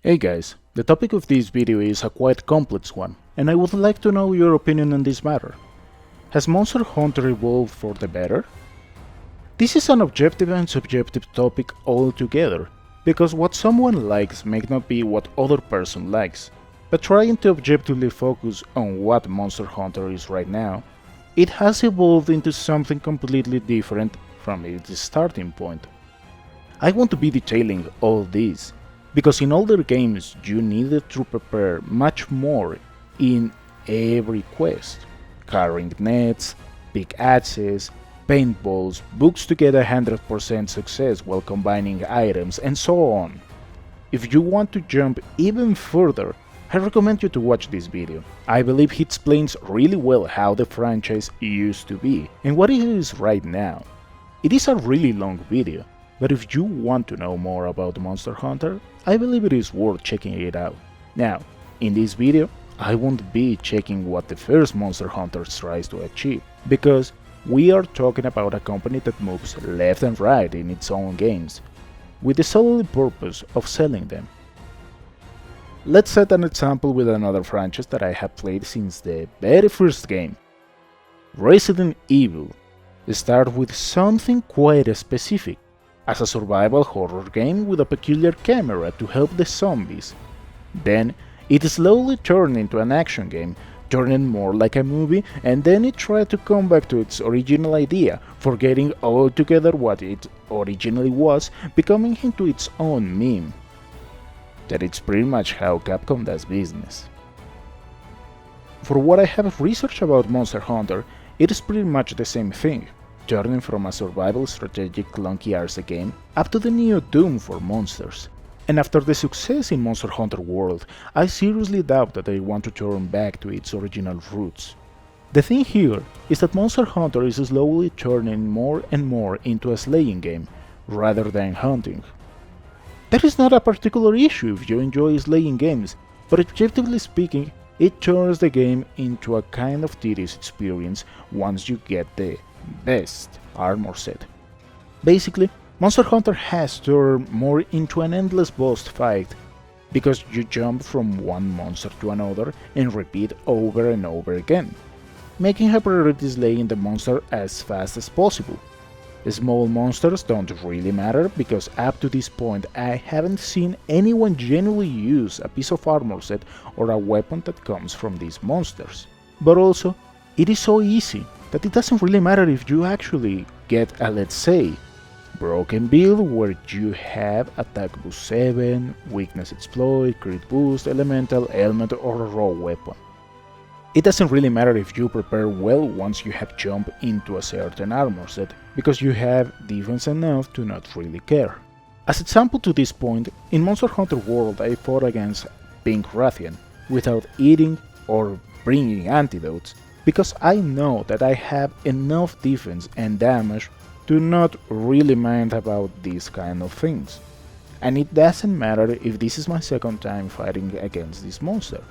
Hey guys, the topic of this video is a quite complex one, and I would like to know your opinion on this matter. Has Monster Hunter evolved for the better? This is an objective and subjective topic altogether, because what someone likes may not be what other person likes, but trying to objectively focus on what Monster Hunter is right now, it has evolved into something completely different from its starting point. I want to be detailing all this, because in older games you needed to prepare much more in every quest, carrying nets, pickaxes, paintballs, books to get 100% success while combining items, and so on. If you want to jump even further, I recommend you to watch this video. I believe it explains really well how the franchise used to be and what it is right now. It is a really long video, but if you want to know more about Monster Hunter, I believe it is worth checking it out. Now, in this video, I won't be checking what the first Monster Hunter tries to achieve, because we are talking about a company that moves left and right in its own games, with the sole purpose of selling them. Let's set an example with another franchise that I have played since the very first game. Resident Evil starts with something quite specific, as a survival horror game with a peculiar camera to help the zombies. Then it slowly turned into an action game, turning more like a movie, and then it tried to come back to its original idea, forgetting altogether what it originally was, becoming into its own meme. That is pretty much how Capcom does business. For what I have researched about Monster Hunter, it is pretty much the same thing, turning from a survival strategic clunky arse game up to the neo Doom for monsters. And after the success in Monster Hunter World, I seriously doubt that they want to turn back to its original roots. The thing here is that Monster Hunter is slowly turning more and more into a slaying game, rather than hunting. That is not a particular issue if you enjoy slaying games, but objectively speaking, it turns the game into a kind of tedious experience once you get the best armor set. Basically, Monster Hunter has turned more into an endless boss fight, because you jump from one monster to another and repeat over and over again, making a priority slaying the monster as fast as possible. Small monsters don't really matter, because up to this point I haven't seen anyone genuinely use a piece of armor set or a weapon that comes from these monsters. But also, it is so easy that it doesn't really matter if you actually get a, let's say, broken build where you have attack boost 7, weakness exploit, crit boost, elemental, ailment, or a raw weapon. It doesn't really matter if you prepare well once you have jumped into a certain armor set, because you have defense enough to not really care. As example to this point, in Monster Hunter World I fought against Pink Rathian without eating or bringing antidotes, because I know that I have enough defense and damage to not really mind about these kind of things. And it doesn't matter if this is my second time fighting against this monster.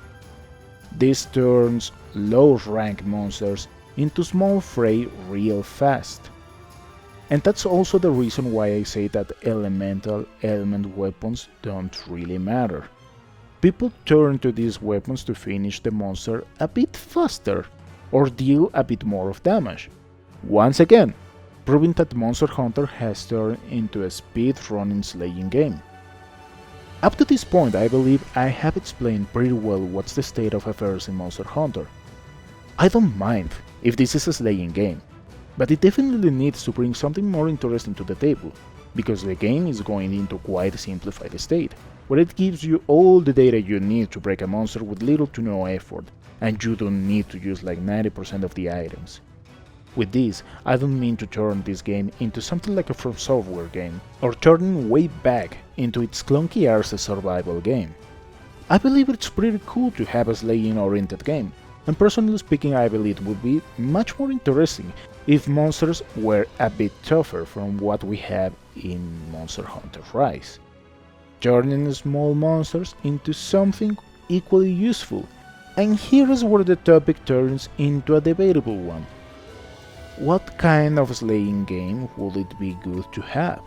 This turns low-ranked monsters into small fray real fast. And that's also the reason why I say that elemental element weapons don't really matter. People turn to these weapons to finish the monster a bit faster, or deal a bit more of damage. Once again, proving that Monster Hunter has turned into a speed-running slaying game. Up to this point I believe I have explained pretty well what's the state of affairs in Monster Hunter. I don't mind if this is a slaying game, but it definitely needs to bring something more interesting to the table, because the game is going into quite a simplified state, where it gives you all the data you need to break a monster with little to no effort, and you don't need to use like 90% of the items. With this, I don't mean to turn this game into something like a From Software game, or turning way back into its clunky arse survival game. I believe it's pretty cool to have a slaying-oriented game, and personally speaking I believe it would be much more interesting if monsters were a bit tougher from what we have in Monster Hunter Rise, turning small monsters into something equally useful. And here is where the topic turns into a debatable one. What kind of slaying game would it be good to have?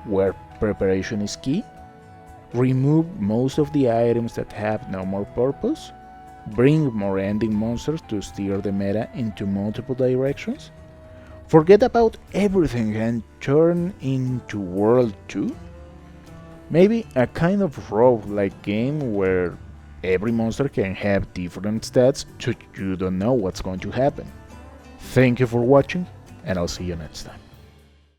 Where preparation is key? remove most of the items that have no more purpose, bring more ending monsters to steer the meta into multiple directions, forget about everything and turn into World 2? Maybe a kind of roguelike game where every monster can have different stats so you don't know what's going to happen. Thank you for watching, and I'll see you next time.